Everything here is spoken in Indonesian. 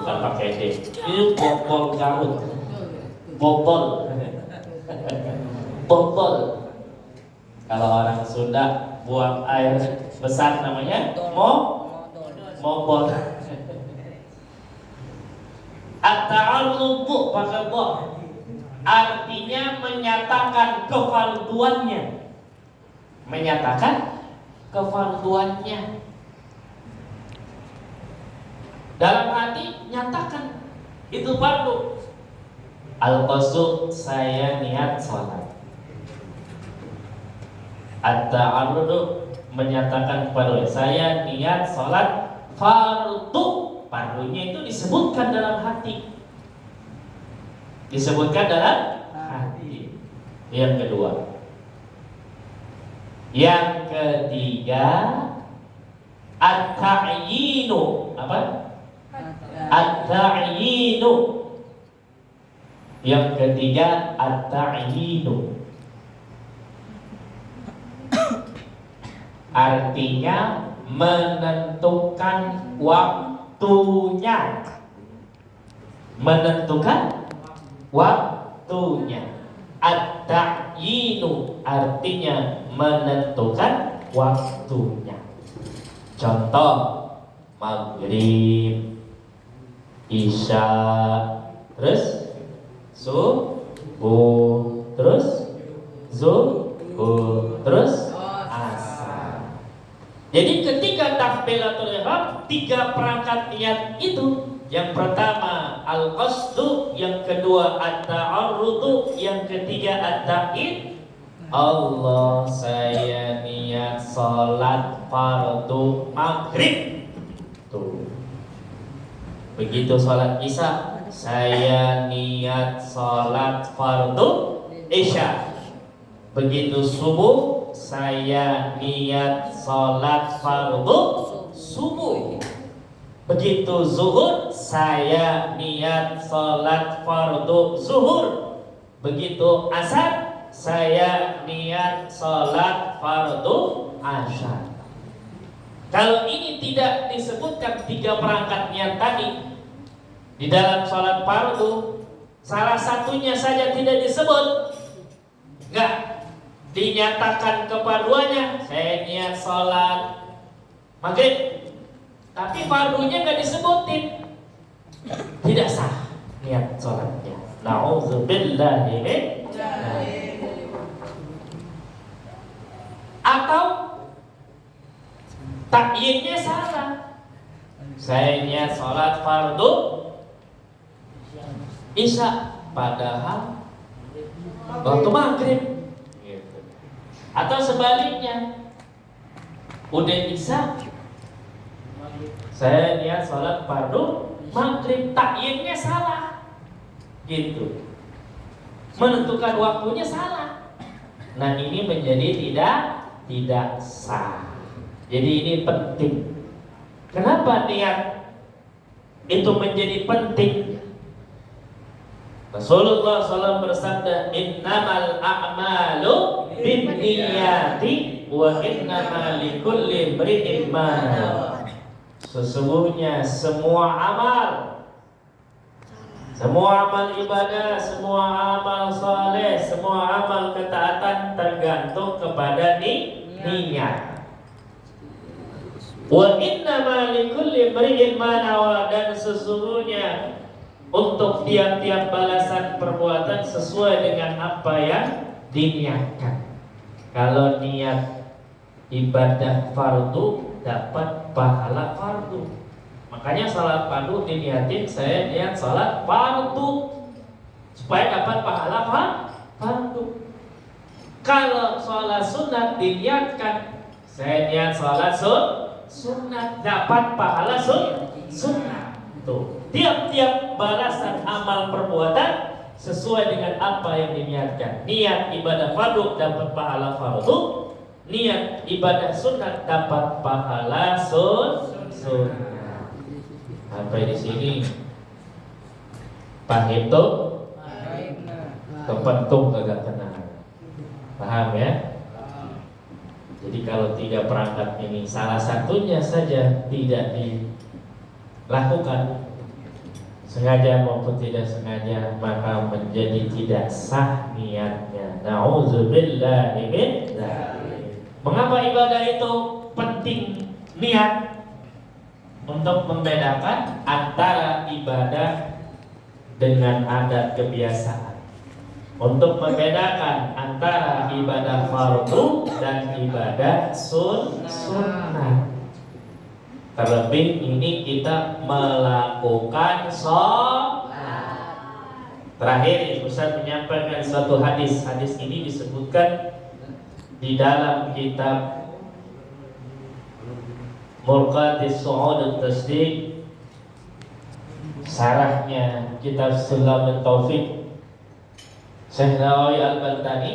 bukan pakai D. Ini bobol Garut. Bobol. Bobol. Kalau orang Sunda buang air besar namanya mobol. At-ta'arrudu pakai bo. Artinya menyatakan kefarduannya. Menyatakan kefarduannya. Dalam hati nyatakan itu fardu. Al-qasdu, saya niat sholat. At-ta'arrudu menyatakan fardu, saya niat sholat fardu. Fardunya itu disebutkan dalam hati. Disebutkan dalam hati. Yang kedua. Yang ketiga, at-ta'yinu. Apa? At-ta'yinu. Yang ketiga, at-ta'yinu. Artinya menentukan waktunya. Menentukan waktunya. At-ta'yinu artinya menentukan waktunya. Contoh, maghrib, isya, terus subuh, terus zuhur, terus asar. Jadi ketika takbiratul ihram, 3 perangkat niat itu. Yang pertama al-qasdu, yang kedua at-ta'arrudu, yang ketiga at-ta'id. Allah, saya niat salat fardu maghrib. Tuh. Begitu salat isya, saya niat salat fardu isya. Begitu subuh, saya niat salat fardu subuh. Begitu zuhur, saya niat salat fardu zuhur. Begitu asar, saya niat salat fardu asar. Kalau ini tidak disebutkan 3 perangkat niat tadi di dalam salat fardu, salah satunya saja tidak disebut, enggak dinyatakan kepaduannya, saya niat salat maghrib, tapi fardunya nggak disebutin, tidak sah niat sholatnya. Nauzubillahi min dzalik. Atau takyinnya salah. Saya niat sholat fardu isya, padahal waktu maghrib. Gitu. Atau sebaliknya, udah isya, saya niat sholat fardu maghrib, takyinnya salah, gitu. Menentukan waktunya salah. Nah ini menjadi tidak sah. Jadi ini penting. Kenapa niat itu menjadi penting? Rasulullah SAW bersabda, innamal a'malu binniyati wa innamal likulli imri'in ma nawa. Sesungguhnya semua amal ibadah, semua amal saleh, semua amal ketaatan tergantung kepada niat. Wa innama likulli imri'in ma nawa, dan sesungguhnya untuk tiap-tiap balasan perbuatan sesuai dengan apa yang diniatkan. Kalau niat ibadah fardu dapat pahala fardu. Makanya salat fardu diniatin, saya niat salat fardu supaya dapat pahala fardu. Kalau salat sunat diniatkan, saya niat salat sunat dapat pahala sunat. Tuh, tiap-tiap balasan amal perbuatan sesuai dengan apa yang diniatkan. Niat ibadah fardu dapat pahala fardu. Niat ibadah sunat dapat pahala sunat. Sampai di sini paham tuh? Kepentung agak tenang. Paham ya? Jadi kalau 3 perangkat ini salah satunya saja tidak dilakukan, sengaja maupun tidak sengaja, maka menjadi tidak sah niatnya. Nauzubillahi min dzalik. Mengapa ibadah itu penting niat? Untuk membedakan antara ibadah dengan adat kebiasaan, untuk membedakan antara ibadah fardu dan ibadah sunnah. Terlebih ini kita melakukan sholat. Terakhir Ustaz menyampaikan suatu hadis. Hadis ini disebutkan di dalam kitab Murqatis Su'ud Tasdiq, sarahnya kitab Sulam Taufik Syekh Nawawi Al-Bantani.